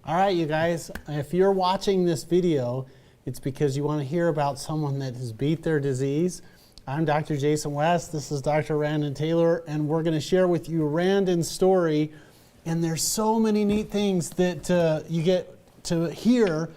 All right, you guys, if you're watching this video, it's because you want to hear about someone that has beat their disease. I'm Dr. Jason West. This is Dr. Randon Taylor, and we're going to share with you Randon's story. And there's so many neat things that you get to hear,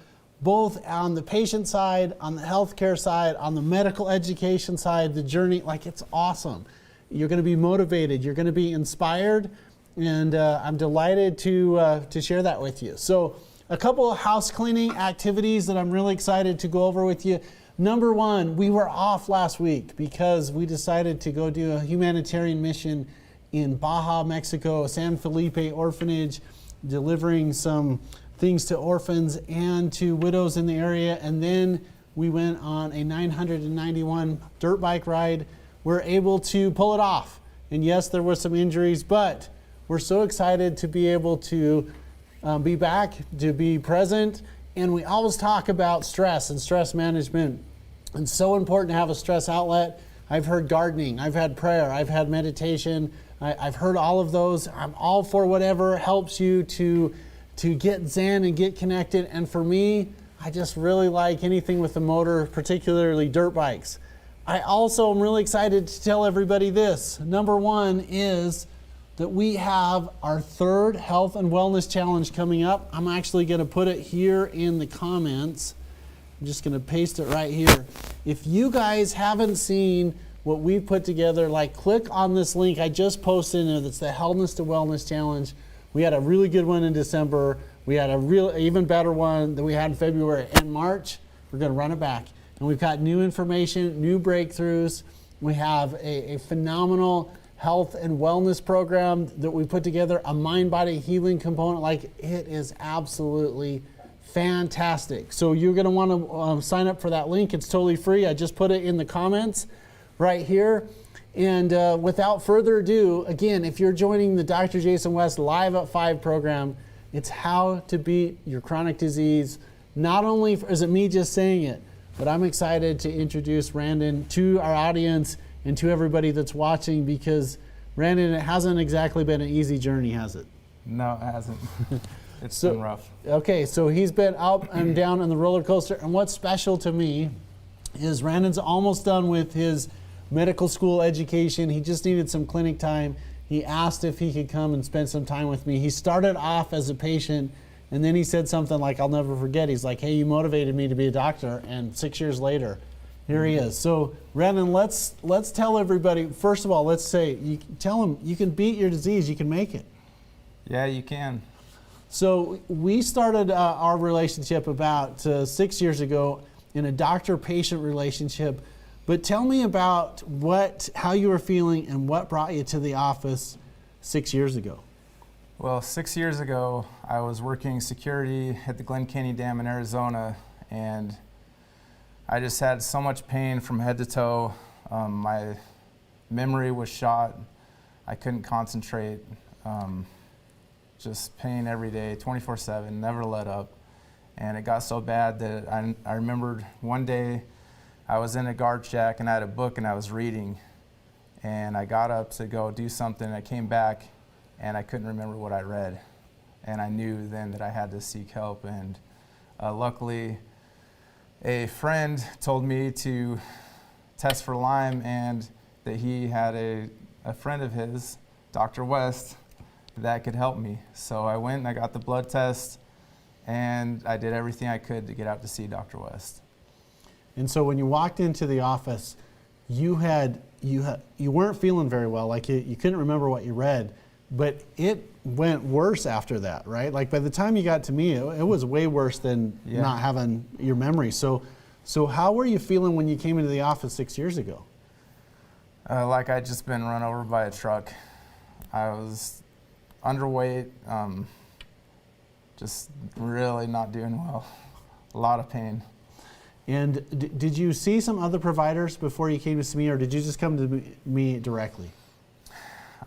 both on the patient side, on the healthcare side, on the medical education side, the journey. Like, it's awesome. You're going to be motivated. You're going to be inspired. And I'm delighted to share that with you. So a couple of house cleaning activities that I'm really excited to go over with you. Number one, we were off last week because we decided to go do a humanitarian mission in Baja, Mexico, San Felipe Orphanage, delivering some things to orphans and to widows in the area. And then we went on a 991 dirt bike ride. We're able to pull it off. And yes, there were some injuries, but we're so excited to be able to be back, to be present. And we always talk about stress and stress management. It's so important to have a stress outlet. I've heard gardening, I've had prayer, I've had meditation. I've heard all of those. I'm all for whatever helps you to get zen and get connected. And for me, I just really like anything with the motor, particularly dirt bikes. I also am really excited to tell everybody this. Number one is that we have our third health and wellness challenge coming up. I'm actually going to put it here in the comments. I'm just going to paste it right here. If you guys haven't seen what we've put together, like, click on this link I just posted, and it's the Healthness to Wellness Challenge. We had a really good one in December. We had a even better one that we had in February. And March, we're going to run it back. And we've got new information, new breakthroughs. We have a phenomenal health and wellness program that we put together, a mind-body healing component. Like, it is absolutely fantastic. So you're going to want to sign up for that link. It's totally free. I just put it in the comments right here. And without further ado, again, if you're joining the Dr. Jason West Live at 5 program, it's how to beat your chronic disease. Not only is it me just saying it, but I'm excited to introduce Randon to our audience and to everybody that's watching, because Randon, it hasn't exactly been an easy journey, has it? No, it hasn't. It's been rough. Okay, so he's been up and down on the roller coaster, and what's special to me is Randon's almost done with his medical school education. He just needed some clinic time. He asked if he could come and spend some time with me. He started off as a patient, and then he said something like, I'll never forget. He's like, hey, you motivated me to be a doctor, and 6 years later, here he is. So, Randon, let's tell everybody, first of all, let's say, tell them you can beat your disease, you can make it. Yeah, you can. So we started our relationship about 6 years ago in a doctor-patient relationship. But tell me about how you were feeling and what brought you to the office 6 years ago. Well, 6 years ago, I was working security at the Glen Caney Dam in Arizona, and I just had so much pain from head to toe. My memory was shot. I couldn't concentrate. Just pain every day, 24/7, never let up. And it got so bad that I remembered one day I was in a guard shack and I had a book and I was reading. And I got up to go do something. I came back and I couldn't remember what I read. And I knew then that I had to seek help. And luckily, a friend told me to test for Lyme, and that he had a friend of his, Dr. West, that could help me. So I went and I got the blood test, and I did everything I could to get out to see Dr. West. And so when you walked into the office, you weren't feeling very well. Like, you couldn't remember what you read, but it went worse after that, right? Like, by the time you got to me, it was way worse than not having your memory. So how were you feeling when you came into the office 6 years ago? Like I'd just been run over by a truck. I was underweight, just really not doing well. A lot of pain. And did you see some other providers before you came to see me, or did you just come to me directly?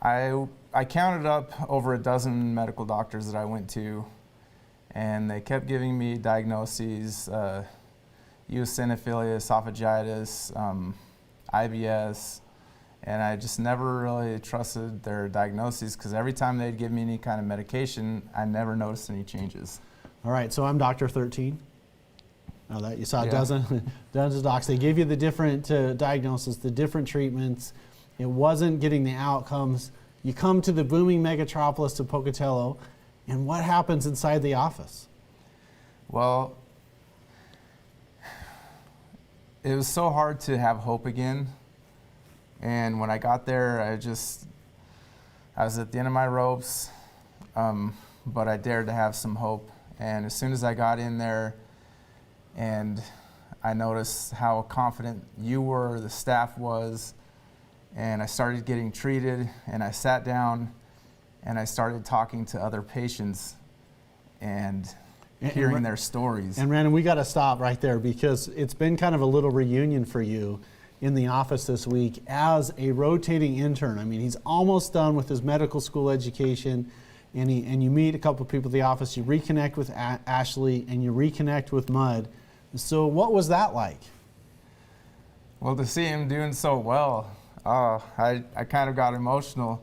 I counted up over a dozen medical doctors that I went to, and they kept giving me diagnoses, eosinophilia, esophagitis, IBS, and I just never really trusted their diagnoses, because every time they'd give me any kind of medication, I never noticed any changes. All right, so I'm Dr. 13. Now that you saw Yeah. dozens of docs. They gave you the different diagnoses, the different treatments. It wasn't getting the outcomes. You come to the booming megatropolis of Pocatello, and what happens inside the office? Well, it was so hard to have hope again. And when I got there, I was at the end of my ropes, but I dared to have some hope. And as soon as I got in there, and I noticed how confident you were, the staff was, and I started getting treated, and I sat down, and I started talking to other patients and hearing their stories. And Randon, we got to stop right there because it's been kind of a little reunion for you in the office this week as a rotating intern. I mean, he's almost done with his medical school education, and you meet a couple of people at the office, you reconnect with Ashley, and you reconnect with Mud. So what was that like? Well, to see him doing so well, I kind of got emotional.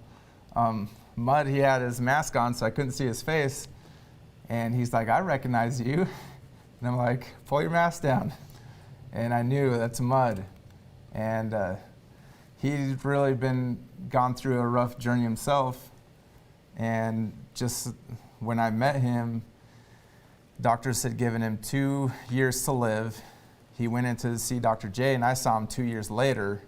Mud, he had his mask on, so I couldn't see his face. And he's like, I recognize you. And I'm like, pull your mask down. And I knew that's Mud. And he'd really gone through a rough journey himself. And just when I met him, doctors had given him 2 years to live. He went in to see Dr. J, and I saw him 2 years later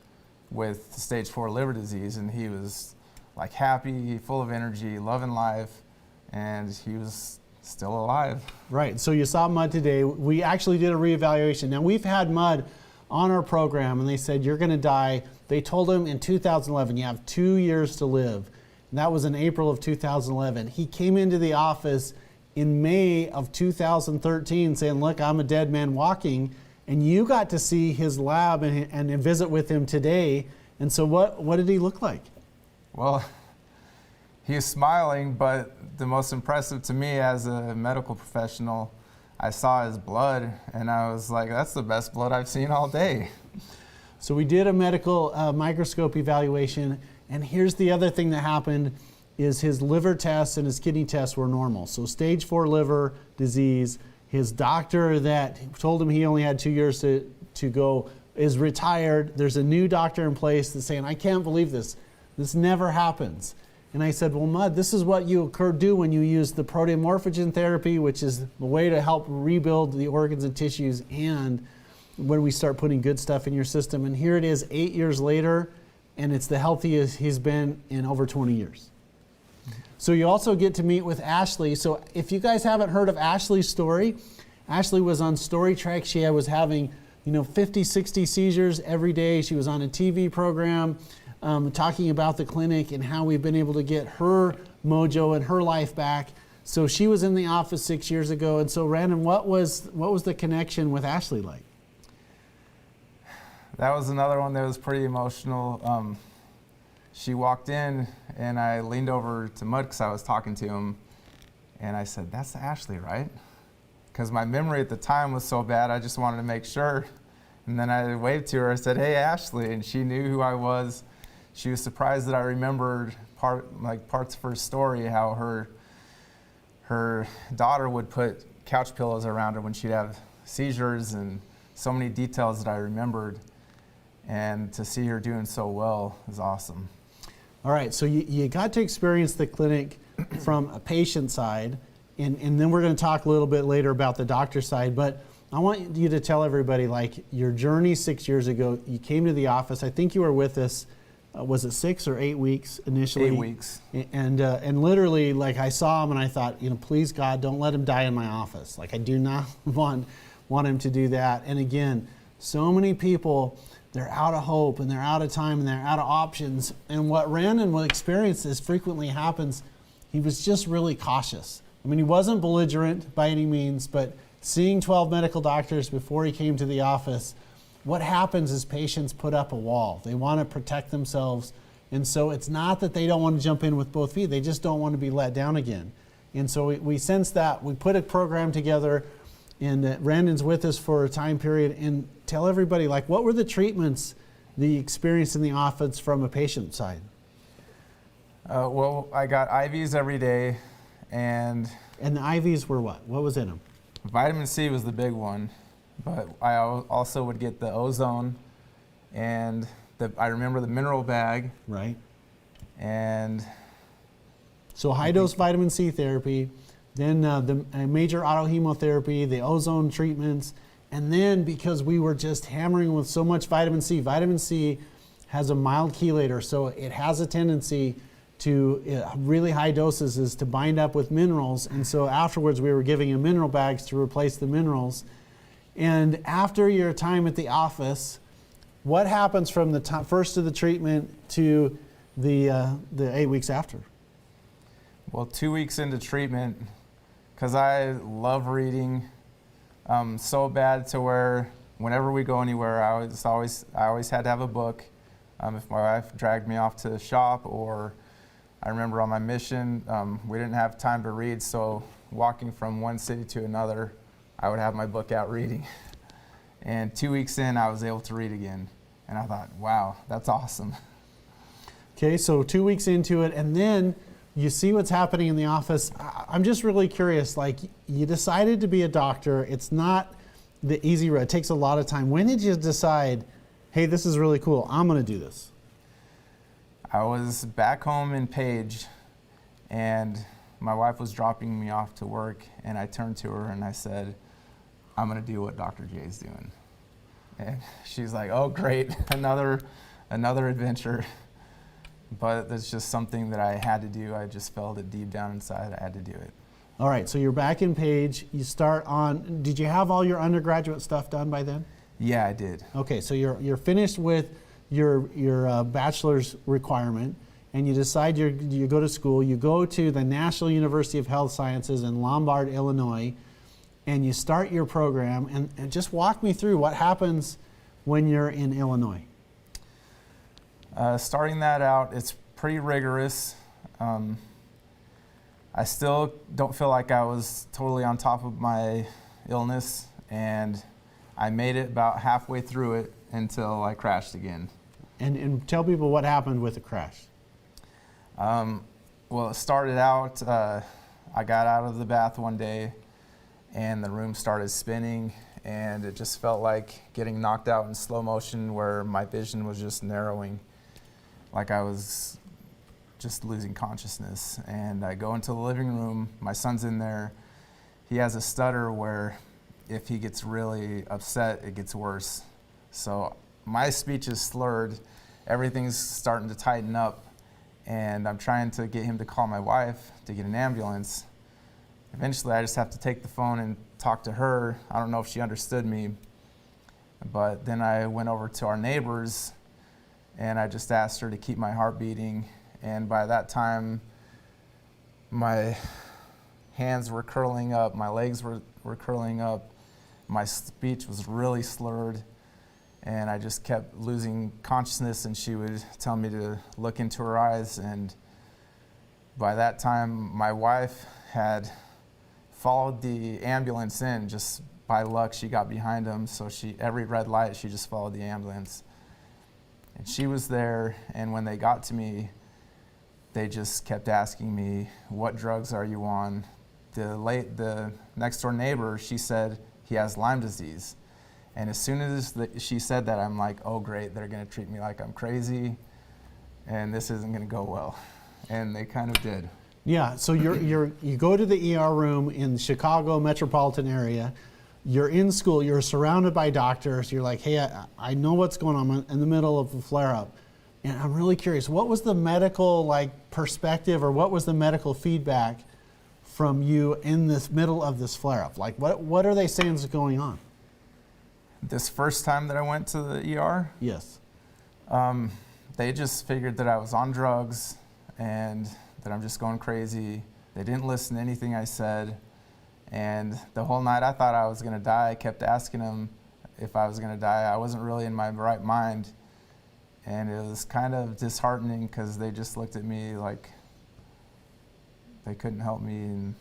with stage 4 liver disease, and he was like happy, full of energy, loving life, and he was still alive. Right, so you saw Mud today. We actually did a reevaluation. Now we've had Mud on our program, and they said, you're gonna die. They told him in 2011, you have 2 years to live. And that was in April of 2011. He came into the office in May of 2013 saying, look, I'm a dead man walking. And you got to see his lab and visit with him today. And so what did he look like? Well, he was smiling, but the most impressive to me as a medical professional, I saw his blood, and I was like, that's the best blood I've seen all day. So we did a medical microscope evaluation, and here's the other thing that happened is his liver tests and his kidney tests were normal. So stage 4 liver disease. His doctor that told him he only had 2 years to go is retired. There's a new doctor in place that's saying, I can't believe this. This never happens. And I said, well, Mud, this is what you do when you use the proteomorphogen therapy, which is the way to help rebuild the organs and tissues, and when we start putting good stuff in your system. And here it is 8 years later, and it's the healthiest he's been in over 20 years. So you also get to meet with Ashley. So if you guys haven't heard of Ashley's story, Ashley was on Story Trek. She was having 50, 60 seizures every day. She was on a TV program talking about the clinic and how we've been able to get her mojo and her life back. So she was in the office 6 years ago. And so Randon, what was the connection with Ashley like? That was another one that was pretty emotional. She walked in, and I leaned over to Mud because I was talking to him, and I said, that's Ashley, right? Because my memory at the time was so bad, I just wanted to make sure. And then I waved to her, I said, hey, Ashley, and she knew who I was. She was surprised that I remembered parts of her story, how her daughter would put couch pillows around her when she'd have seizures, and so many details that I remembered. And to see her doing so well is awesome. All right, so you got to experience the clinic from a patient side, and then we're going to talk a little bit later about the doctor side, but I want you to tell everybody, like, your journey 6 years ago. You came to the office. I think you were with us, was it 6 or 8 weeks initially? 8 weeks. And literally, like, I saw him and I thought, please God, don't let him die in my office. Like, I do not want him to do that. And again, so many people, they're out of hope and they're out of time and they're out of options. And what Randon will experience as frequently happens, he was just really cautious. I mean, he wasn't belligerent by any means, but seeing 12 medical doctors before he came to the office, what happens is patients put up a wall. They want to protect themselves. And so it's not that they don't want to jump in with both feet, they just don't want to be let down again. And so we sense that. We put a program together, and Randon's with us for a time period. And tell everybody, like, what were the treatments, the experience in the office from a patient side? Well, I got IVs every day, and And the IVs were what? What was in them? Vitamin C was the big one, but I also would get the ozone, and I remember the mineral bag. Right. And so high dose vitamin C therapy, then the major autohemotherapy, the ozone treatments, and then because we were just hammering with so much vitamin C has a mild chelator, so it has a tendency to, really high doses is to bind up with minerals, and so afterwards we were giving him mineral bags to replace the minerals. And after your time at the office, what happens from the first of the treatment to the 8 weeks after? Well, 2 weeks into treatment, because I love reading so bad to where whenever we go anywhere, I always had to have a book. If my wife dragged me off to the shop, or I remember on my mission, we didn't have time to read, so walking from one city to another, I would have my book out reading. And 2 weeks in, I was able to read again. And I thought, wow, that's awesome. Okay, so 2 weeks into it, and then you see what's happening in the office. I'm just really curious, like, you decided to be a doctor. It's not the easy road. It takes a lot of time. When did you decide, hey, this is really cool, I'm gonna do this? I was back home in Page, and my wife was dropping me off to work, and I turned to her and I said, I'm gonna do what Dr. J's doing. And she's like, oh, great, another adventure. But that's just something that I had to do. I just felt it deep down inside. I had to do it. All right, so you're back in Page. You start on, did you have all your undergraduate stuff done by then? Yeah, I did. Okay, so you're finished with your bachelor's requirement, and you decide you go to school. You go to the National University of Health Sciences in Lombard, Illinois, and you start your program. And just walk me through what happens when you're in Illinois. Starting that out, it's pretty rigorous. I still don't feel like I was totally on top of my illness, and I made it about halfway through it until I crashed again. And tell people what happened with the crash. Well, it started out, I got out of the bath one day, and the room started spinning, and it just felt like getting knocked out in slow motion, where my vision was just narrowing, like I was just losing consciousness. And I go into the living room, my son's in there. He has a stutter where if he gets really upset, it gets worse. So my speech is slurred, everything's starting to tighten up, and I'm trying to get him to call my wife to get an ambulance. Eventually I just have to take the phone and talk to her. I don't know if she understood me, but then I went over to our neighbors and I just asked her to keep my heart beating. And by that time, my hands were curling up, my legs were curling up, my speech was really slurred, and I just kept losing consciousness, and she would tell me to look into her eyes. And by that time, my wife had followed the ambulance in. Just by luck, she got behind them, so every red light, she just followed the ambulance. And she was there, and when they got to me, they just kept asking me, what drugs are you on? The next door neighbor, she said he has Lyme disease. And as soon as she said that, I'm like, oh great, they're gonna treat me like I'm crazy, and this isn't gonna go well. And they kind of did. Yeah, so you go to the ER room in the Chicago metropolitan area. You're in school, you're surrounded by doctors. You're like, hey, I know what's going on. I'm in the middle of a flare-up. And I'm really curious, what was the medical perspective, or what was the medical feedback from you in this middle of this flare-up? Like, what are they saying is going on? This first time that I went to the ER? Yes. They just figured that I was on drugs and that I'm just going crazy. They didn't listen to anything I said. And the whole night I thought I was gonna die. I kept asking them if I was gonna die. I wasn't really in my right mind. And it was kind of disheartening because they just looked at me like they couldn't help me, and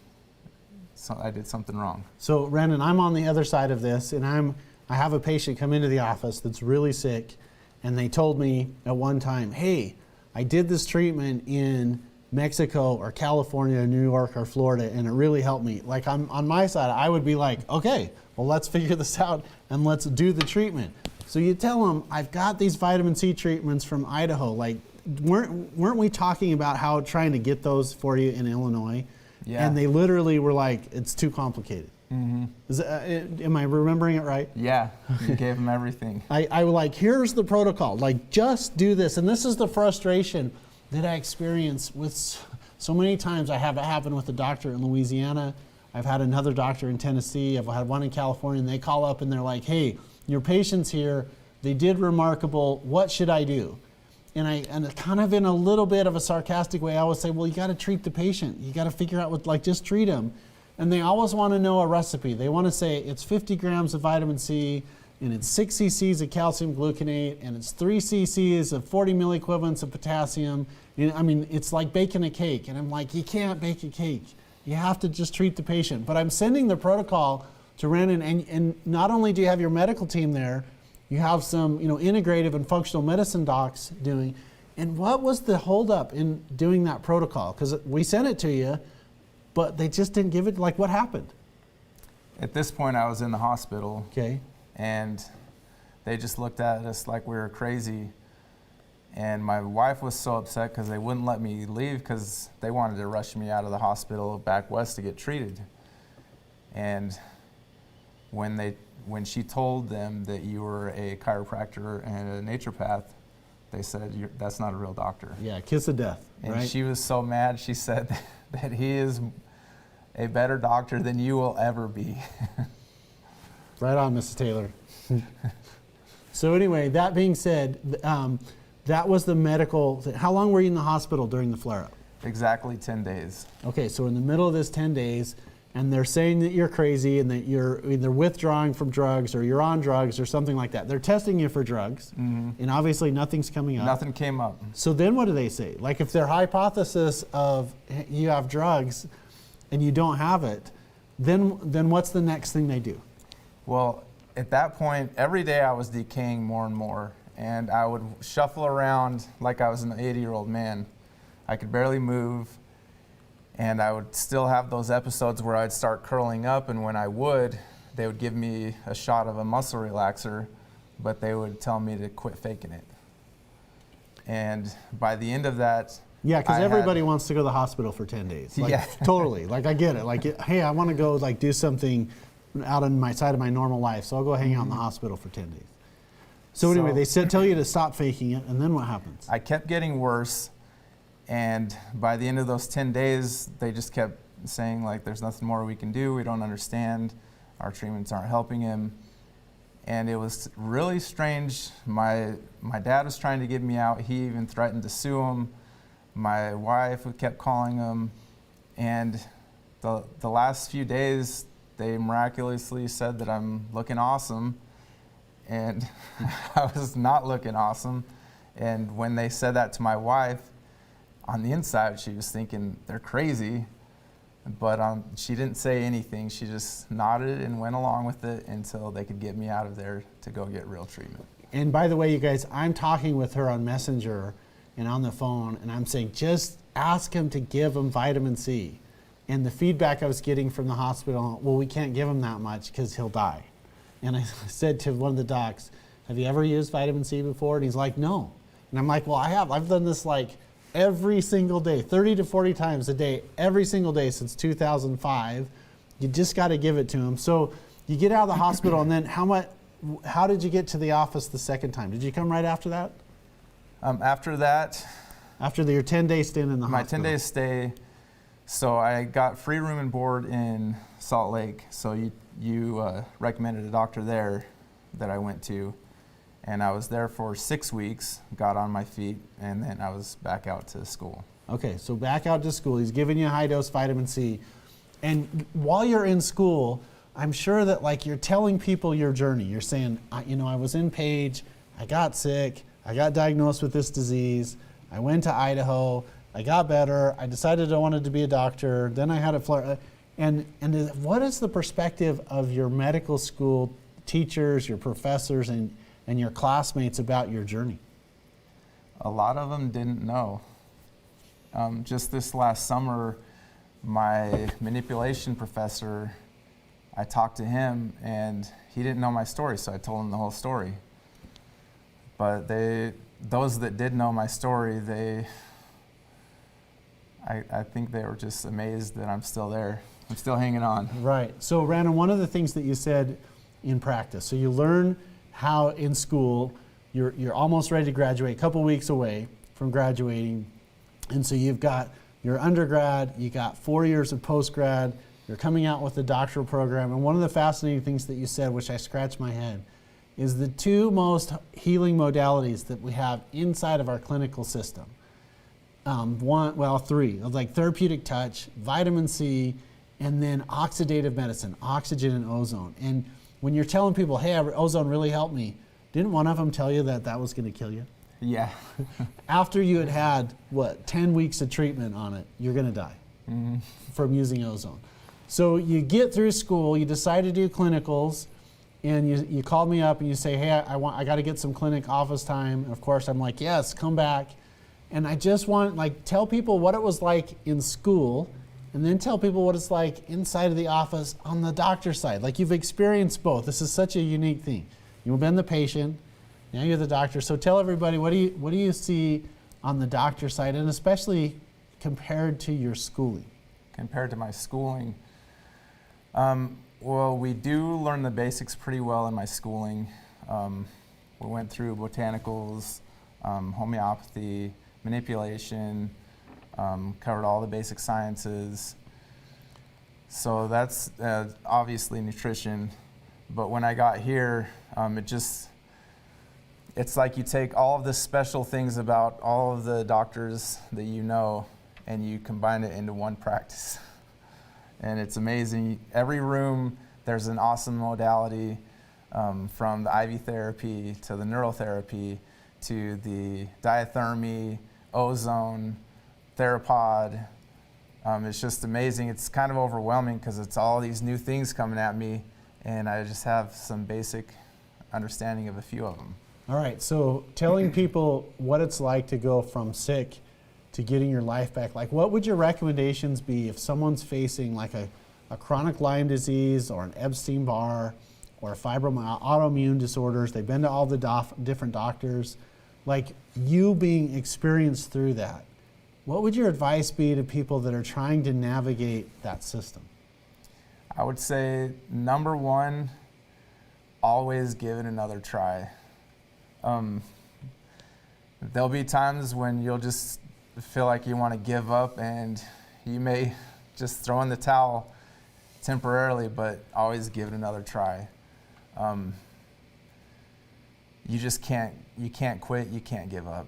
so I did something wrong. So Randon, I'm on the other side of this, and I have a patient come into the office that's really sick, and they told me at one time, hey, I did this treatment in Mexico or California or New York or Florida, and it really helped me. Like on my side, I would be like, okay, well, let's figure this out and let's do the treatment. So you tell them, I've got these vitamin C treatments from Idaho. Like, weren't we talking about how trying to get those for you in Illinois? Yeah. And they literally were like, it's too complicated. Am I remembering it right? Yeah, you gave them everything. I was like, here's the protocol. Like, just do this. And this is the frustration that I experience with so many times. I have it happen with a doctor in Louisiana. I've had another doctor in Tennessee. I've had one in California, and they call up and they're like, hey, your patient's here. They did remarkable. What should I do? And kind of in a little bit of a sarcastic way, I always say, well, you got to treat the patient. You got to figure out what, like, just treat them. And they always want to know a recipe. They want to say it's 50 grams of vitamin C, and it's 6 cc's of calcium gluconate, and it's 3 cc's of 40 milliequivalents of potassium. I mean, it's like baking a cake. And I'm like, you can't bake a cake. You have to just treat the patient. But I'm sending the protocol to Randon, and not only do you have your medical team there, you have some, integrative and functional medicine docs doing. And what was the holdup in doing that protocol? Because we sent it to you, but they just didn't give it. Like, what happened? At this point, I was in the hospital. Okay. And they just looked at us like we were crazy. And my wife was so upset because they wouldn't let me leave because they wanted to rush me out of the hospital back west to get treated. And when she told them that you were a chiropractor and a naturopath, they said, that's not a real doctor. Yeah, kiss of death, and right? she was so mad, she said that he is a better doctor than you will ever be. Right on, Mrs. Taylor. So anyway, that being said, that was the medical. How long were you in the hospital during the flare-up? Exactly 10 days. Okay, so in the middle of this 10 days, and they're saying that you're crazy and that you're either withdrawing from drugs or you're on drugs or something like that. They're testing you for drugs, and obviously nothing's coming up. Nothing came up. So then what do they say? Like, if their hypothesis of you have drugs and you don't have it, then what's the next thing they do? Well, at that point, every day I was decaying more and more, and I would shuffle around like I was an 80-year-old man. I could barely move, and I would still have those episodes where I'd start curling up, and when I would, they would give me a shot of a muscle relaxer, but they would tell me to quit faking it. And by the end of that, yeah, because everybody wants to go to the hospital for 10 days. Like, yeah. Totally. Like, I get it. Like, hey, I want to go, like, do something out on my side of my normal life, so I'll go hang out in the hospital for 10 days. So anyway, they tell you to stop faking it, and then what happens? I kept getting worse, and by the end of those 10 days, they just kept saying, like, there's nothing more we can do, we don't understand, our treatments aren't helping him. And it was really strange. My dad was trying to get me out. He even threatened to sue him. My wife kept calling him, and the last few days, they miraculously said that I'm looking awesome, and I was not looking awesome. And when they said that to my wife, on the inside, she was thinking they're crazy, but she didn't say anything. She just nodded and went along with it until they could get me out of there to go get real treatment. And by the way, you guys, I'm talking with her on Messenger and on the phone, and I'm saying, just ask him to give him vitamin C. And the feedback I was getting from the hospital, well, we can't give him that much because he'll die. And I said to one of the docs, have you ever used vitamin C before? And he's like, no. And I'm like, well, I have. I've done this like every single day, 30 to 40 times a day, every single day since 2005. You just got to give it to him. So you get out of the hospital, and then how did you get to the office the second time? Did you come right after that? After that, after your 10-day stint in the hospital? My 10-day stay. So I got free room and board in Salt Lake. So you recommended a doctor there that I went to. And I was there for 6 weeks, got on my feet, and then I was back out to school. Okay, so back out to school. He's giving you high-dose vitamin C. And while you're in school, I'm sure that like you're telling people your journey. You're saying, I was in Page, I got sick, I got diagnosed with this disease, I went to Idaho, I got better, I decided I wanted to be a doctor, then I had a flare. And what is the perspective of your medical school teachers, your professors, and your classmates about your journey? A lot of them didn't know. Just this last summer, my manipulation professor, I talked to him and he didn't know my story, so I told him the whole story. But those that did know my story, I think they were just amazed that I'm still there. I'm still hanging on. Right. So Randon, one of the things that you said in practice, so you learn how in school, you're almost ready to graduate, a couple weeks away from graduating, and so you've got your undergrad, you got 4 years of postgrad, you're coming out with a doctoral program, and one of the fascinating things that you said, which I scratched my head, is the two most healing modalities that we have inside of our clinical system. Three, like therapeutic touch, vitamin C, and then oxidative medicine, oxygen and ozone. And when you're telling people, hey, ozone really helped me, didn't one of them tell you that was going to kill you? Yeah. After you had 10 weeks of treatment on it, you're going to die from using ozone. So you get through school, you decide to do clinicals, and you called me up and you say, hey, I got to get some clinic office time. And of course, I'm like, yes, come back. And I just want, tell people what it was like in school, and then tell people what it's like inside of the office on the doctor's side. Like, you've experienced both. This is such a unique thing. You've been the patient, now you're the doctor. So tell everybody, what do you see on the doctor side, and especially compared to your schooling? Compared to my schooling, well, we do learn the basics pretty well in my schooling. We went through botanicals, homeopathy, manipulation, covered all the basic sciences. So that's obviously nutrition. But when I got here, it's like you take all of the special things about all of the doctors that you know, and you combine it into one practice. And it's amazing. Every room, there's an awesome modality, from the IV therapy to the neurotherapy to the diathermy, ozone, theropod. It's just amazing. It's kind of overwhelming because it's all these new things coming at me, and I just have some basic understanding of a few of them. All right, so telling people what it's like to go from sick to getting your life back, what would your recommendations be if someone's facing a chronic Lyme disease or an Epstein-Barr or autoimmune disorders? They've been to all the different doctors. You being experienced through that, what would your advice be to people that are trying to navigate that system? I would say, number one, always give it another try. There'll be times when you'll just feel like you want to give up, and you may just throw in the towel temporarily, but always give it another try. You can't quit, you can't give up.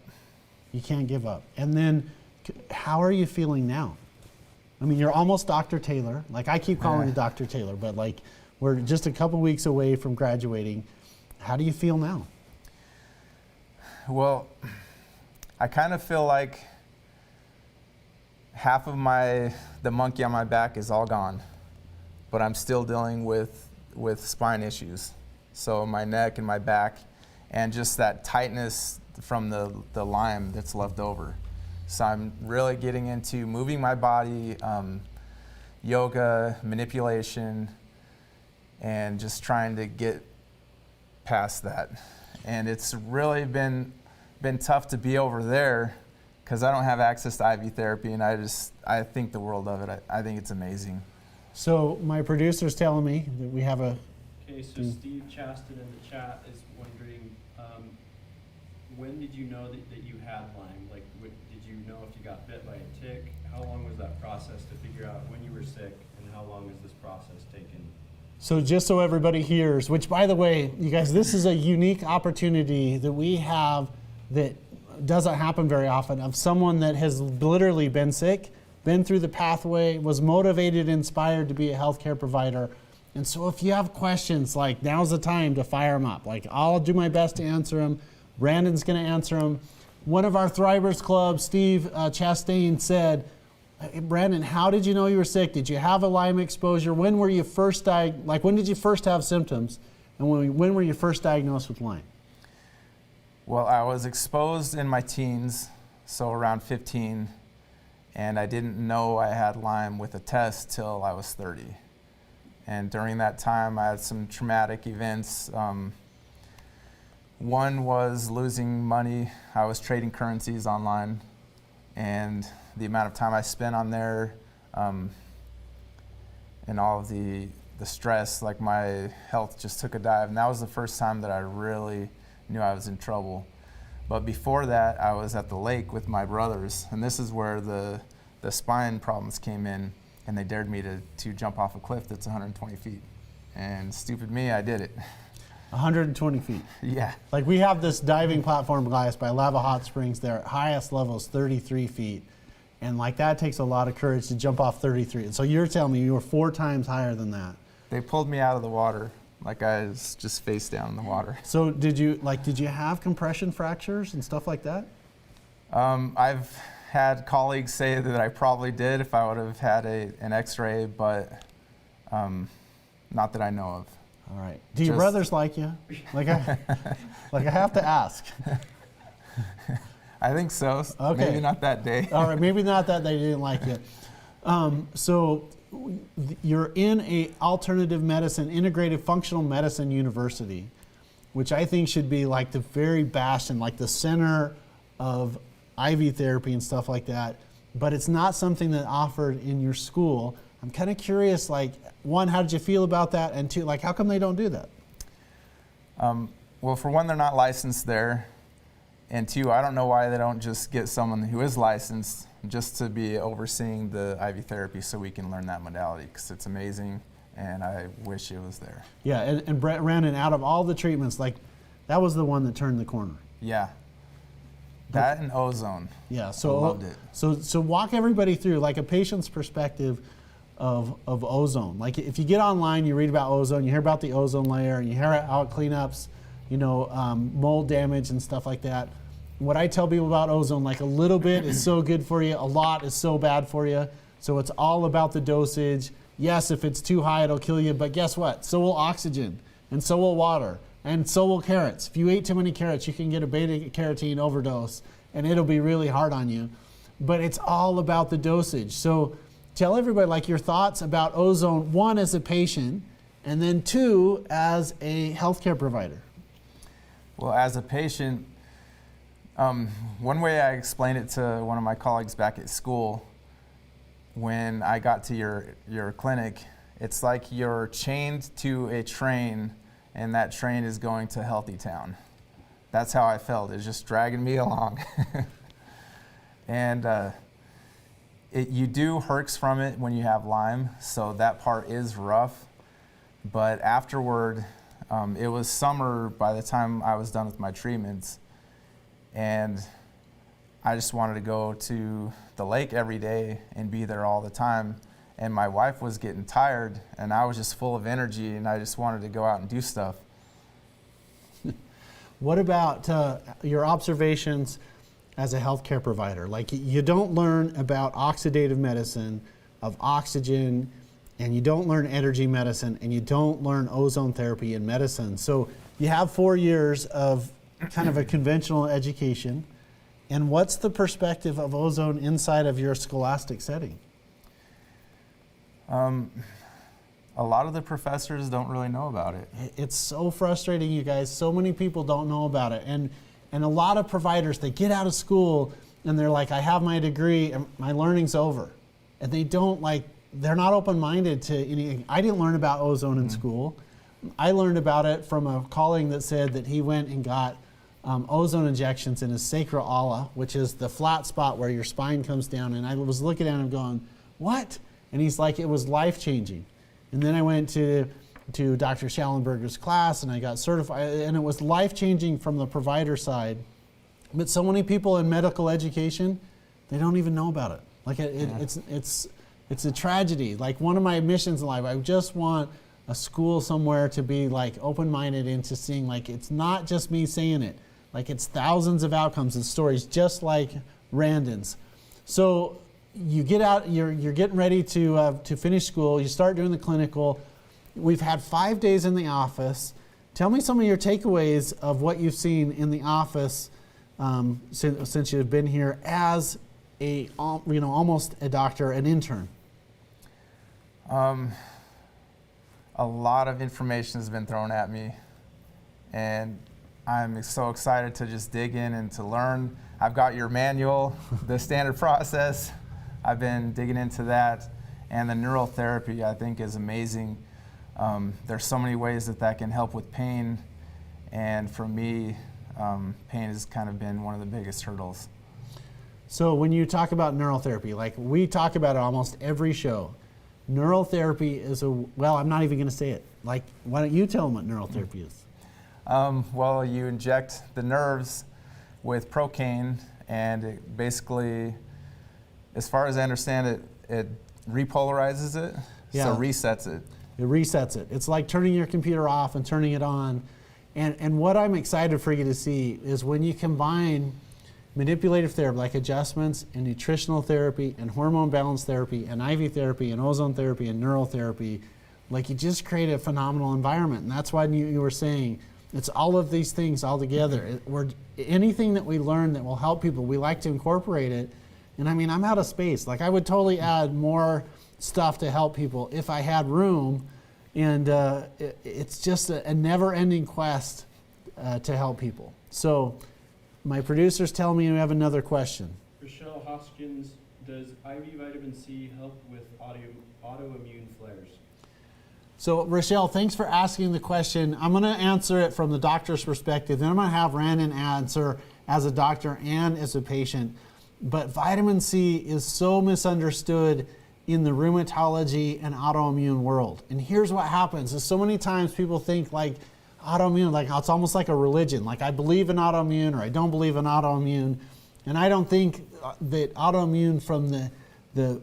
You can't give up. And then, how are you feeling now? I mean, you're almost Dr. Taylor. I keep calling you Dr. Taylor, but we're just a couple weeks away from graduating. How do you feel now? Well, I kind of feel like half of the monkey on my back is all gone, but I'm still dealing with spine issues. So my neck and my back, and just that tightness from the Lyme that's left over. So I'm really getting into moving my body, yoga, manipulation, and just trying to get past that. And it's really been tough to be over there because I don't have access to IV therapy, and I think the world of it. I think it's amazing. So my producer's telling me that we have Okay, so Steve Chaston in the chat is wondering, when did you know that you had Lyme? Did you know if you got bit by a tick? How long was that process to figure out when you were sick, and how long has this process taken? So just so everybody hears, which by the way, you guys, this is a unique opportunity that we have that doesn't happen very often, of someone that has literally been sick, been through the pathway, was motivated, inspired to be a healthcare provider. And so if you have questions, now's the time to fire them up. I'll do my best to answer them. Brandon's going to answer them. One of our Thrivers Club, Steve Chastain, said, hey, Brandon, how did you know you were sick? Did you have a Lyme exposure? When were you first when did you first have symptoms? And when were you first diagnosed with Lyme? Well, I was exposed in my teens, so around 15, and I didn't know I had Lyme with a test till I was 30. And during that time, I had some traumatic events. One was losing money. I was trading currencies online, and the amount of time I spent on there, and all of the stress, like my health just took a dive. And that was the first time that I really knew I was in trouble. But before that, I was at the lake with my brothers, and this is where the spine problems came in, and they dared me to jump off a cliff that's 120 feet. And stupid me, I did it. 120 feet. Yeah. Like we have this diving platform, guys, by Lava Hot Springs. Their highest level is 33 feet. And like that takes a lot of courage to jump off 33. And so you're telling me you were 4 times higher than that. They pulled me out of the water, like I was just face down in the water. So did you have compression fractures and stuff like that? I've had colleagues say that I probably did if I would have had an x-ray, but not that I know of. All right. Do your brothers like you? Like I have to ask. I think so. Okay. Maybe not that day. All right. Maybe not that they didn't like you. So you're in a alternative medicine, integrative functional medicine university, which I think should be like the very bastion, like the center of IV therapy and stuff like that. But it's not something that offered in your school. I'm kind of curious, like, one, how did you feel about that? And two, like, how come they don't do that? Well, for one, they're not licensed there. And two, I don't know why they don't just get someone who is licensed just to be overseeing the IV therapy so we can learn that modality, because it's amazing and I wish it was there. Yeah, and Brandon, out of all the treatments, like, that was the one that turned the corner. Yeah. That and ozone. Yeah, so I loved it. So walk everybody through like a patient's perspective of ozone. Like if you get online, you read about ozone, you hear about the ozone layer, and you hear how it cleanups, mold damage and stuff like that. What I tell people about ozone, like a little bit is so good for you, a lot is so bad for you. So it's all about the dosage. Yes, if it's too high, it'll kill you, but guess what? So will oxygen, and so will water, and so will carrots. If you ate too many carrots, you can get a beta-carotene overdose, and it'll be really hard on you. But it's all about the dosage. So tell everybody like your thoughts about ozone, one, as a patient, and then two, as a healthcare provider. Well, as a patient, one way I explained it to one of my colleagues back at school, when I got to your clinic, it's like you're chained to a train and that train is going to Healthy Town. That's how I felt. It's just dragging me along. And you do herx from it when you have Lyme, so that part is rough. But afterward, it was summer by the time I was done with my treatments, and I just wanted to go to the lake every day and be there all the time. And my wife was getting tired, and I was just full of energy, and I just wanted to go out and do stuff. What about your observations as a healthcare provider? Like, you don't learn about oxidative medicine, of oxygen, and you don't learn energy medicine, and you don't learn ozone therapy in medicine. So you have 4 years of kind of a conventional education. And what's the perspective of ozone inside of your scholastic setting? A lot of the professors don't really know about it. It's so frustrating, you guys. So many people don't know about it. And a lot of providers, they get out of school and they're like, I have my degree and my learning's over. And they don't they're not open-minded to anything. I didn't learn about ozone in school. I learned about it from a colleague that said that he went and got ozone injections in his sacral ala, which is the flat spot where your spine comes down. And I was looking at him going, what? And he's like, it was life-changing. And then I went to Dr. Schallenberger's class and I got certified, and it was life-changing from the provider side. But so many people in medical education, they don't even know about it. Like it's a tragedy. Like one of my missions in life, I just want a school somewhere to be like open-minded into seeing like it's not just me saying it. Like it's thousands of outcomes and stories just like Randon's. So you get out, you're getting ready to finish school, you start doing the clinical. We've had 5 days in the office. Tell me some of your takeaways of what you've seen in the office since you've been here as almost a doctor, an intern? A lot of information has been thrown at me, and I'm so excited to just dig in and to learn. I've got your manual, the standard process. I've been digging into that, and the neural therapy I think is amazing. There's so many ways that can help with pain, and for me, pain has kind of been one of the biggest hurdles. So when you talk about neural therapy, like we talk about it almost every show, neural therapy is well, I'm not even going to say it. Like, why don't you tell them what neural therapy is? Well, you inject the nerves with procaine, and it basically, as far as I understand it, it repolarizes it, so resets it. It resets it. It's like turning your computer off and turning it on. And what I'm excited for you to see is when you combine manipulative therapy, like adjustments and nutritional therapy and hormone balance therapy and IV therapy and ozone therapy and neural therapy, like you just create a phenomenal environment. And that's why you were saying it's all of these things all together. Anything that we learn that will help people, we like to incorporate it. And I mean, I'm out of space. Like I would totally add more stuff to help people if I had room. And it's just a never-ending quest to help people. So my producer's telling me we have another question. Rochelle Hoskins, does IV vitamin C help with autoimmune flares? So Rochelle, thanks for asking the question. I'm going to answer it from the doctor's perspective. Then I'm going to have Randon answer as a doctor and as a patient. But vitamin C is so misunderstood in the rheumatology and autoimmune world. And here's what happens is so many times people think like autoimmune, like it's almost like a religion. Like I believe in autoimmune or I don't believe in autoimmune. And I don't think that autoimmune from the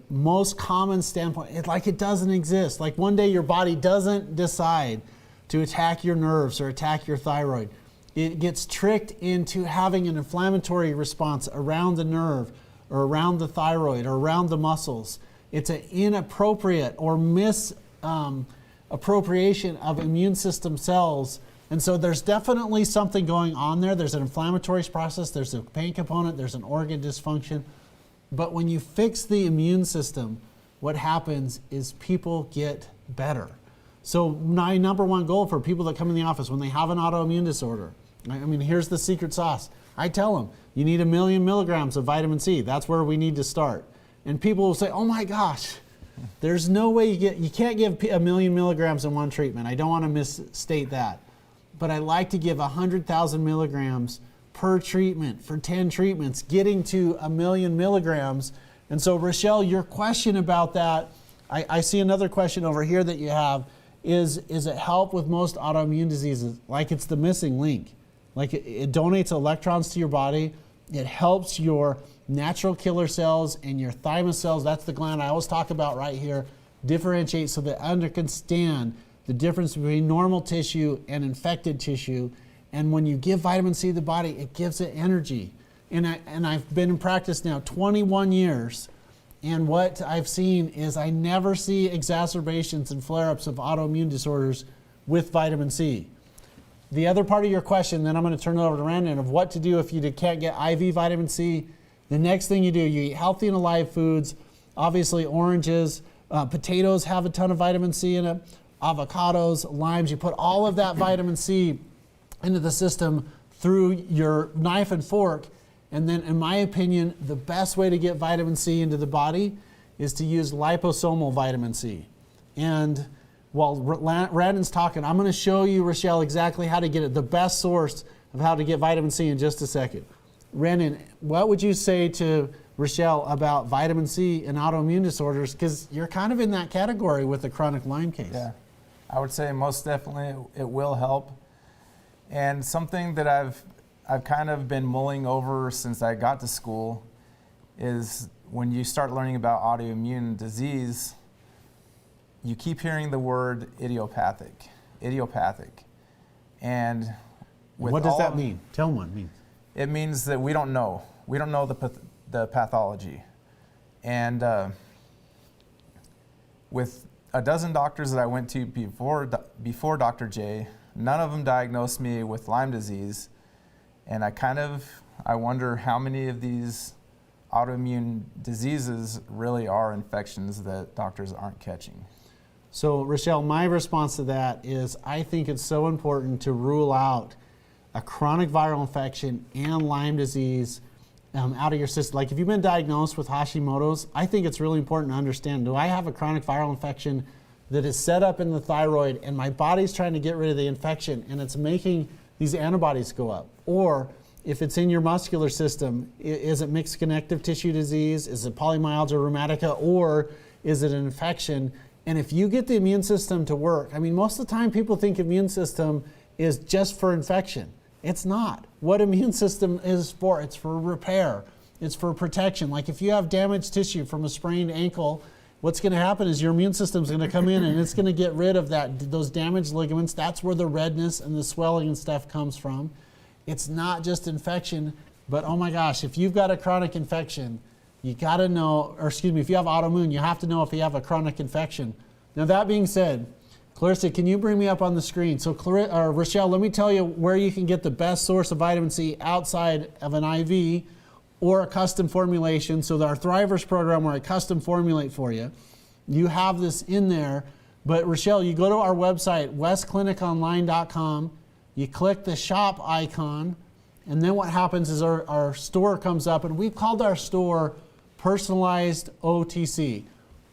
most common standpoint, it doesn't exist. Like one day your body doesn't decide to attack your nerves or attack your thyroid. It gets tricked into having an inflammatory response around the nerve or around the thyroid or around the muscles. It's an inappropriate or misappropriation of immune system cells. And so there's definitely something going on there. There's an inflammatory process, there's a pain component, there's an organ dysfunction. But when you fix the immune system, what happens is people get better. So my number one goal for people that come in the office when they have an autoimmune disorder, I mean, here's the secret sauce. I tell them, you need 1 million milligrams of vitamin C. That's where we need to start. And people will say, oh my gosh, there's no way you can't give 1 million milligrams in one treatment. I don't want to misstate that. But I like to give 100,000 milligrams per treatment for 10 treatments, getting to 1 million milligrams. And so Rochelle, your question about that, I see another question over here that you have, is it help with most autoimmune diseases? Like it's the missing link. Like it donates electrons to your body. It helps your natural killer cells and your thymus cells, that's the gland I always talk about right here, differentiate so that understand the difference between normal tissue and infected tissue. And when you give vitamin C to the body, it gives it energy. And I've been in practice now 21 years, and what I've seen is I never see exacerbations and flare-ups of autoimmune disorders with vitamin C. The other part of your question, then I'm going to turn it over to Randon, of what to do if you can't get IV vitamin C. The next thing you do, you eat healthy and alive foods. Obviously oranges, potatoes have a ton of vitamin C in it, avocados, limes. You put all of that vitamin C into the system through your knife and fork. And then in my opinion, the best way to get vitamin C into the body is to use liposomal vitamin C. And while Randon's talking, I'm going to show you, Rochelle, exactly how to get it, the best source of how to get vitamin C in just a second. Randon, what would you say to Rochelle about vitamin C and autoimmune disorders? Because you're kind of in that category with the chronic Lyme case. Yeah, I would say most definitely it will help. And something that I've kind of been mulling over since I got to school is when you start learning about autoimmune disease, you keep hearing the word idiopathic. And what does that mean? Tell them what it means. It means that we don't know. We don't know the pathology. And with a dozen doctors that I went to before Dr. J, none of them diagnosed me with Lyme disease. And I wonder how many of these autoimmune diseases really are infections that doctors aren't catching. So, Rochelle, my response to that is I think it's so important to rule out a chronic viral infection and Lyme disease out of your system. Like if you've been diagnosed with Hashimoto's, I think it's really important to understand, do I have a chronic viral infection that is set up in the thyroid and my body's trying to get rid of the infection and it's making these antibodies go up? Or if it's in your muscular system, is it mixed connective tissue disease? Is it polymyalgia rheumatica? Or is it an infection? And if you get the immune system to work, I mean, most of the time people think immune system is just for infection. It's not. What immune system is for, it's for repair. It's for protection. Like if you have damaged tissue from a sprained ankle, what's going to happen is your immune system is going to come in and it's going to get rid of those damaged ligaments. That's where the redness and the swelling and stuff comes from. It's not just infection, but oh my gosh, if you've got a chronic infection, you got to know, or excuse me, if you have autoimmune, you have to know if you have a chronic infection. Now that being said, Clarissa, can you bring me up on the screen? So Rochelle, let me tell you where you can get the best source of vitamin C outside of an IV or a custom formulation. So our Thrivers program where I custom formulate for you, you have this in there. But Rochelle, you go to our website, westcliniconline.com, you click the shop icon, and then what happens is our store comes up, and we've called our store Personalized OTC.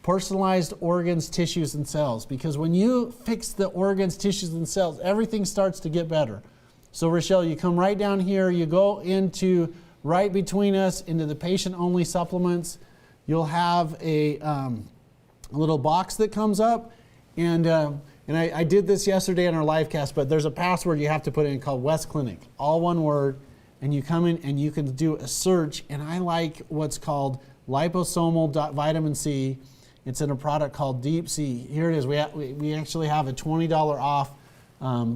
Personalized organs, tissues, and cells. Because when you fix the organs, tissues, and cells, everything starts to get better. So Rochelle, you come right down here, you go into right between us into the patient-only supplements. You'll have a little box that comes up, and I did this yesterday in our live cast, but there's a password you have to put in called West Clinic, all one word, and you come in and you can do a search, and I like what's called Liposomal Vitamin C. It's in a product called Deep C. Here it is. We actually have a $20 off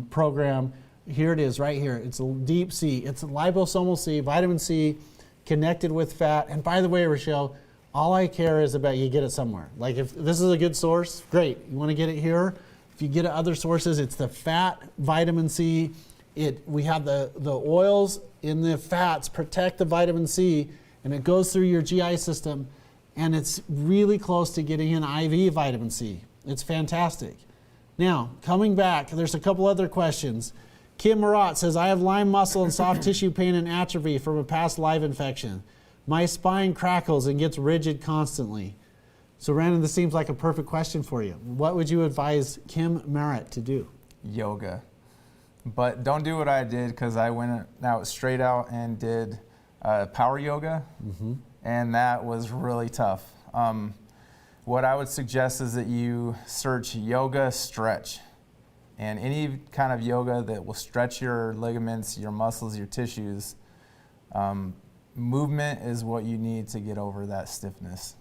program. Here it is right here. It's a Deep C. It's a liposomal C, vitamin C, connected with fat. And by the way, Rochelle, all I care is about you get it somewhere. Like if this is a good source, great. You want to get it here? If you get it other sources, it's the fat vitamin C. We have the oils in the fats protect the vitamin C, and it goes through your GI system. And it's really close to getting an IV vitamin C. It's fantastic. Now, coming back, there's a couple other questions. Kim Marat says, I have Lyme muscle and soft tissue pain and atrophy from a past live infection. My spine crackles and gets rigid constantly. So Randon, this seems like a perfect question for you. What would you advise Kim Marat to do? Yoga. But don't do what I did, because I went out straight out and did power yoga. Mm-hmm. And that was really tough. What I would suggest is that you search yoga stretch. And any kind of yoga that will stretch your ligaments, your muscles, your tissues, movement is what you need to get over that stiffness.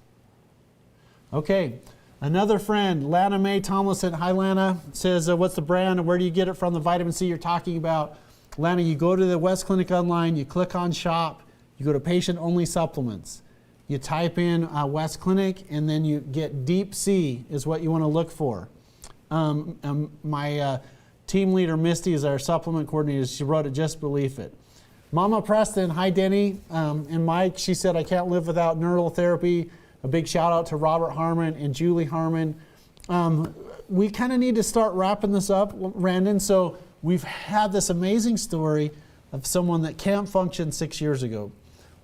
Okay, another friend, Lana Mae Tomlinson. Hi Lana, says, what's the brand and where do you get it from, the vitamin C you're talking about? Lana, you go to the West Clinic online, you click on shop, you go to patient-only supplements. You type in West Clinic, and then you get Deep C is what you want to look for. My team leader, Misty, is our supplement coordinator. She wrote it, Just Believe It. Mama Preston, hi Denny, and Mike. She said, I can't live without neural therapy. A big shout out to Robert Harmon and Julie Harmon. We kind of need to start wrapping this up, Randon. So we've had this amazing story of someone that can't function 6 years ago.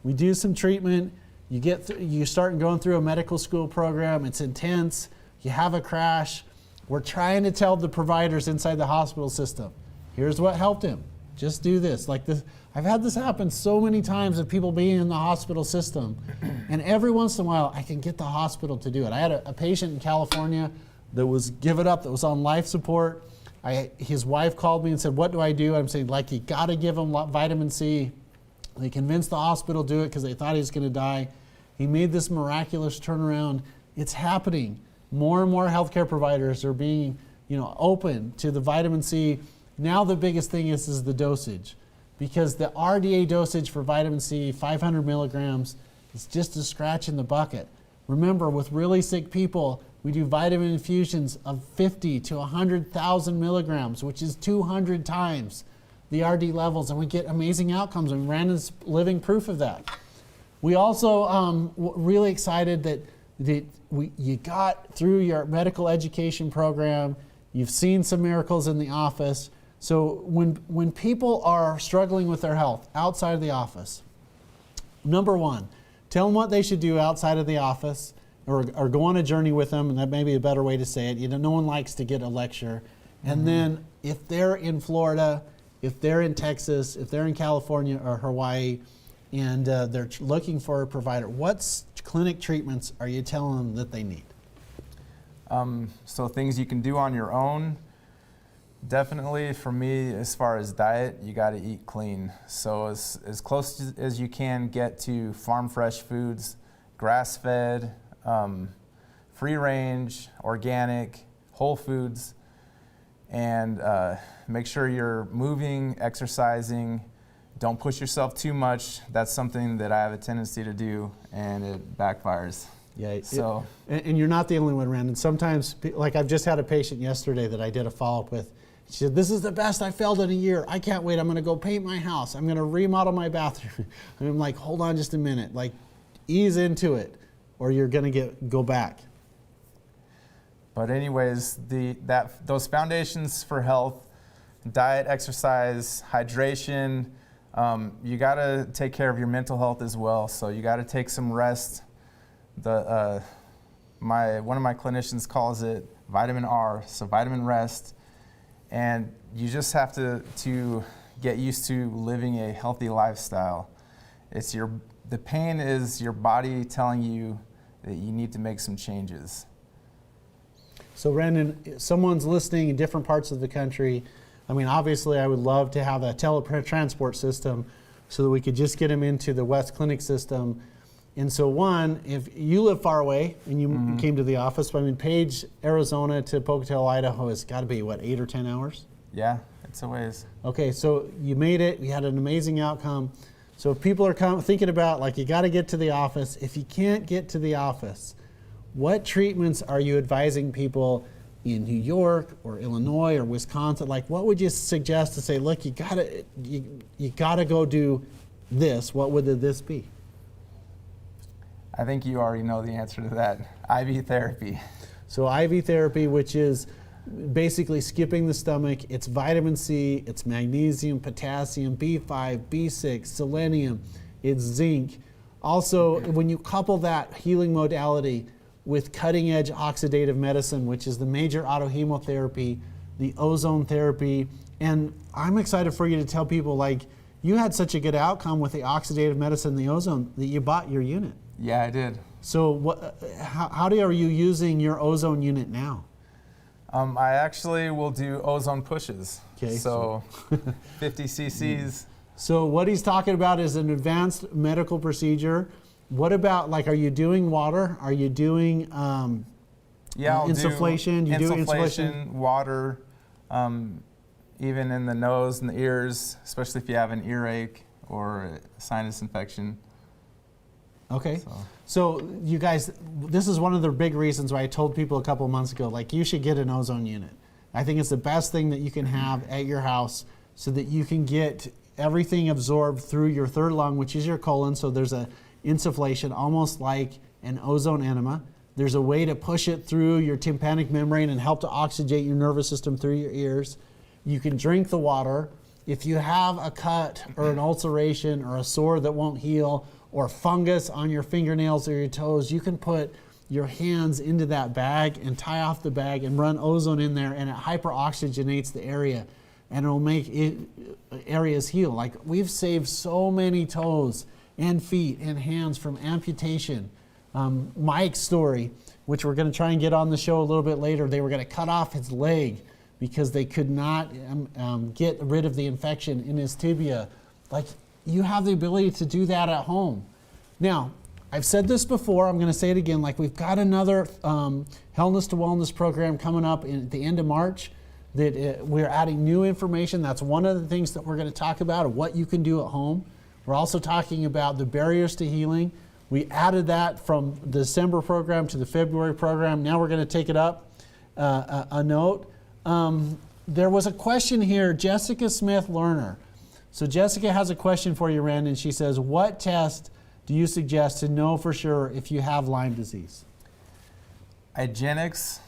We do some treatment. You start going through a medical school program. It's intense. You have a crash. We're trying to tell the providers inside the hospital system, here's what helped him. Just do this. Like this, I've had this happen so many times of people being in the hospital system, and every once in a while I can get the hospital to do it. I had a patient in California that was given up, that was on life support. His wife called me and said, what do I do? I'm saying, like, you got to give him vitamin C. They convinced the hospital to do it because they thought he was going to die. He made this miraculous turnaround. It's happening. More and more healthcare providers are being, open to the vitamin C. Now the biggest thing is the dosage, because the RDA dosage for vitamin C, 500 milligrams, is just a scratch in the bucket. Remember, with really sick people, we do vitamin infusions of 50 to 100,000 milligrams, which is 200 times the RD levels, and we get amazing outcomes, and Randon's living proof of that. We also really excited that you got through your medical education program. You've seen some miracles in the office. So when people are struggling with their health outside of the office, number one, tell them what they should do outside of the office, or go on a journey with them, and that may be a better way to say it. No one likes to get a lecture. And then if they're in Florida, if they're in Texas, if they're in California or Hawaii, and they're looking for a provider, what clinic treatments are you telling them that they need? So things you can do on your own. Definitely for me, as far as diet, you got to eat clean. So as close as you can get to farm fresh foods, grass-fed, free range, organic, whole foods, and make sure you're moving, exercising. Don't push yourself too much. That's something that I have a tendency to do, and it backfires. Yeah. So, and you're not the only one, Randon. Sometimes, like I've just had a patient yesterday that I did a follow-up with. She said, "This is the best I felt in a year. I can't wait. I'm going to go paint my house. I'm going to remodel my bathroom." And I'm like, "Hold on just a minute. Like, ease into it, or you're going to go back." but anyways, those foundations for health, diet, exercise, hydration. You got to take care of your mental health as well. So you got to take some rest. One of my clinicians calls it vitamin R, so vitamin rest. And you just have to get used to living a healthy lifestyle. The pain is your body telling you that you need to make some changes. So Randon, someone's listening in different parts of the country. I mean, obviously I would love to have a teletransport system so that we could just get them into the West Clinic system. And so one, if you live far away and you came to the office, I mean, Page, Arizona to Pocatello, Idaho has got to be, 8 or 10 hours? Yeah, it's a ways. Okay, so you made it. You had an amazing outcome. So if people are thinking about, you got to get to the office. If you can't get to the office, what treatments are you advising people in New York or Illinois or Wisconsin? What would you suggest to say, look, you gotta go do this? What would this be? I think you already know the answer to that. IV therapy. So IV therapy, which is basically skipping the stomach. It's vitamin C, it's magnesium, potassium, B5, B6, selenium, it's zinc. Also, when you couple that healing modality with cutting-edge oxidative medicine, which is the major autohemotherapy, the ozone therapy, and I'm excited for you to tell people, you had such a good outcome with the oxidative medicine, the ozone, that you bought your unit. Yeah, I did. So how are you using your ozone unit now? I actually will do ozone pushes. Okay. So 50 cc's. So what he's talking about is an advanced medical procedure. What about, are you doing water? Are you doing I'll insufflation? Do insufflation, water, even in the nose and the ears, especially if you have an earache or a sinus infection. Okay. So you guys, this is one of the big reasons why I told people a couple of months ago, you should get an ozone unit. I think it's the best thing that you can have at your house so that you can get everything absorbed through your third lung, which is your colon. So there's a insufflation, almost like an ozone enema. There's a way to push it through your tympanic membrane and help to oxygenate your nervous system through your ears. You can drink the water. If you have a cut or an ulceration or a sore that won't heal or fungus on your fingernails or your toes, you can put your hands into that bag and tie off the bag and run ozone in there, and it hyperoxygenates the area and it'll make areas heal. We've saved so many toes and feet and hands from amputation. Mike's story, which we're going to try and get on the show a little bit later, they were going to cut off his leg because they could not get rid of the infection in his tibia. You have the ability to do that at home. Now, I've said this before, I'm going to say it again, we've got another Wellness to Wellness program coming up at the end of March that we're adding new information. That's one of the things that we're going to talk about, what you can do at home. We're also talking about the barriers to healing. We added that from the December program to the February program. Now we're going to take it up a note. There was a question here, Jessica Smith Lerner. So Jessica has a question for you, Randon. She says, what test do do you suggest to know for sure if you have Lyme disease? IGeneX,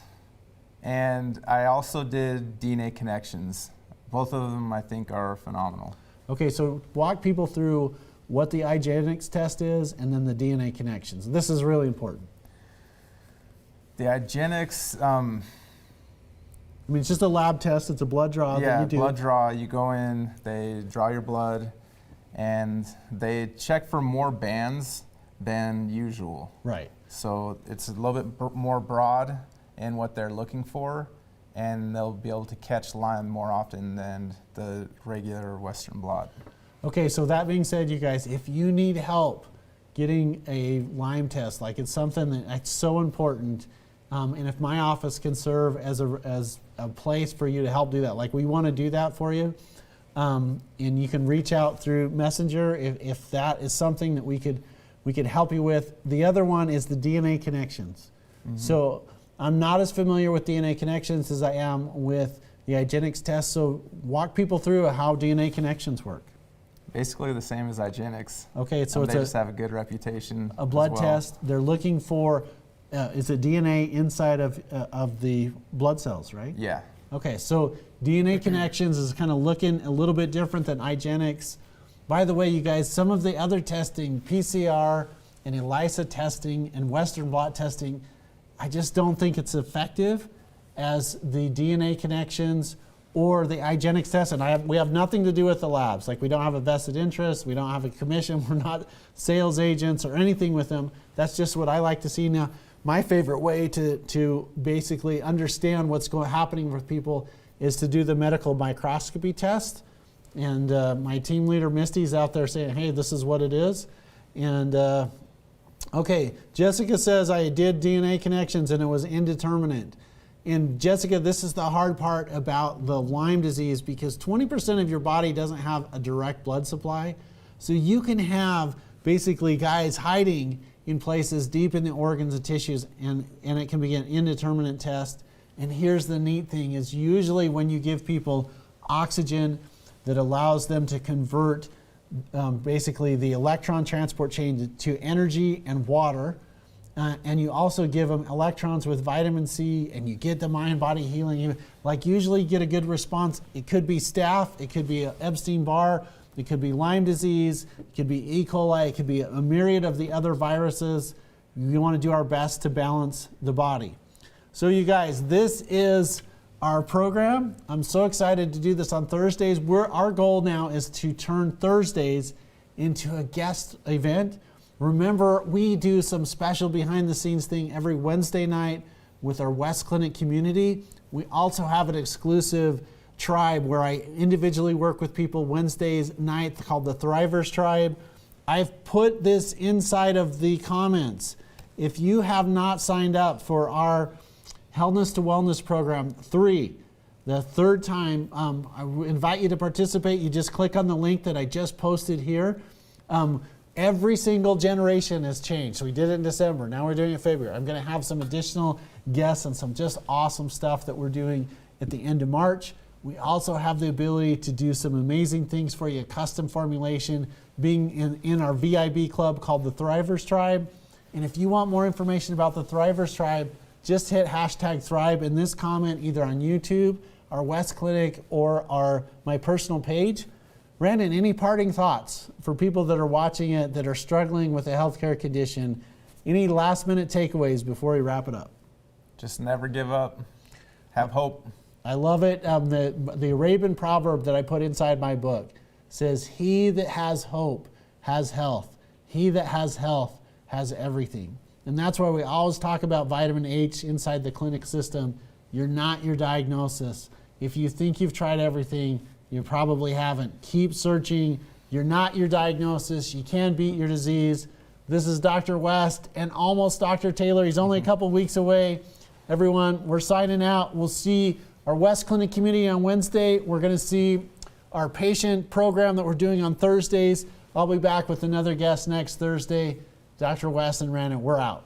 and I also did DNA connections. Both of them I think are phenomenal. Okay, so walk people through what the IGeneX test is and then the DNA connections. This is really important. The IGeneX, I mean, it's just a lab test. It's a blood draw that you do. blood draw. You go in, they draw your blood, and they check for more bands than usual. Right. So it's a little bit more broad in what they're looking for, and they'll be able to catch Lyme more often than the regular Western blot. Okay, so that being said, you guys, if you need help getting a Lyme test, like it's something that's so important, and if my office can serve as a place for you to help do that, like we want to do that for you, and you can reach out through Messenger if that is something that we could help you with. The other one is the DNA connections. Mm-hmm. So I'm not as familiar with DNA connections as I am with the IGeneX test, so walk people through how DNA connections work. Basically the same as IGeneX. Okay, so they just have a good reputation. A blood as well. test. They're looking for, is it DNA inside of the blood cells, right? Yeah. Okay, so DNA connections is kind of looking a little bit different than IGeneX. By the way, you guys, some of the other testing, PCR and ELISA testing and Western blot testing, I just don't think it's effective as the DNA connections or the IGeneX test. And we have nothing to do with the labs. Like, we don't have a vested interest, we don't have a commission, we're not sales agents or anything with them. That's just what I like to see. Now, my favorite way to basically understand what's happening with people is to do the medical microscopy test. And my team leader, Misty's out there saying, hey, this is what it is. And okay, Jessica says, I did DNA connections and it was indeterminate. And Jessica, this is the hard part about the Lyme disease, because 20% of your body doesn't have a direct blood supply. So you can have basically guys hiding in places deep in the organs and tissues, and it can be an indeterminate test. And here's the neat thing is usually when you give people oxygen that allows them to convert basically the electron transport chain to energy and water, and you also give them electrons with vitamin C, and you get the mind-body healing. Like, usually you get a good response. It could be staph, it could be Epstein-Barr, it could be Lyme disease, it could be E. coli, it could be a myriad of the other viruses. We want to do our best to balance the body. So you guys, this is our program. I'm so excited to do this on Thursdays. Our goal now is to turn Thursdays into a guest event. Remember, we do some special behind the scenes thing every Wednesday night with our West Clinic community. We also have an exclusive tribe where I individually work with people Wednesdays night called the Thrivers Tribe. I've put this inside of the comments. If you have not signed up for our Healthness to Wellness program 3, the third time, I invite you to participate. You just click on the link that I just posted here. Every single generation has changed. So we did it in December. Now we're doing it in February. I'm going to have some additional guests and some just awesome stuff that we're doing at the end of March. We also have the ability to do some amazing things for you, custom formulation, being in our VIB club called the Thrivers Tribe. And if you want more information about the Thrivers Tribe, just hit #Thrive in this comment, either on YouTube, our West Clinic, or my personal page. Randon, any parting thoughts for people that are watching it that are struggling with a healthcare condition? Any last minute takeaways before we wrap it up? Just never give up. Have hope. I love it. The Arabian proverb that I put inside my book says, he that has hope has health. He that has health has everything. And that's why we always talk about vitamin H inside the clinic system. You're not your diagnosis. If you think you've tried everything, you probably haven't. Keep searching. You're not your diagnosis. You can beat your disease. This is Dr. West and almost Dr. Taylor. He's only a couple weeks away. Everyone, we're signing out. We'll see our West Clinic community on Wednesday. We're going to see our patient program that we're doing on Thursdays. I'll be back with another guest next Thursday. Dr. West and Randon, we're out.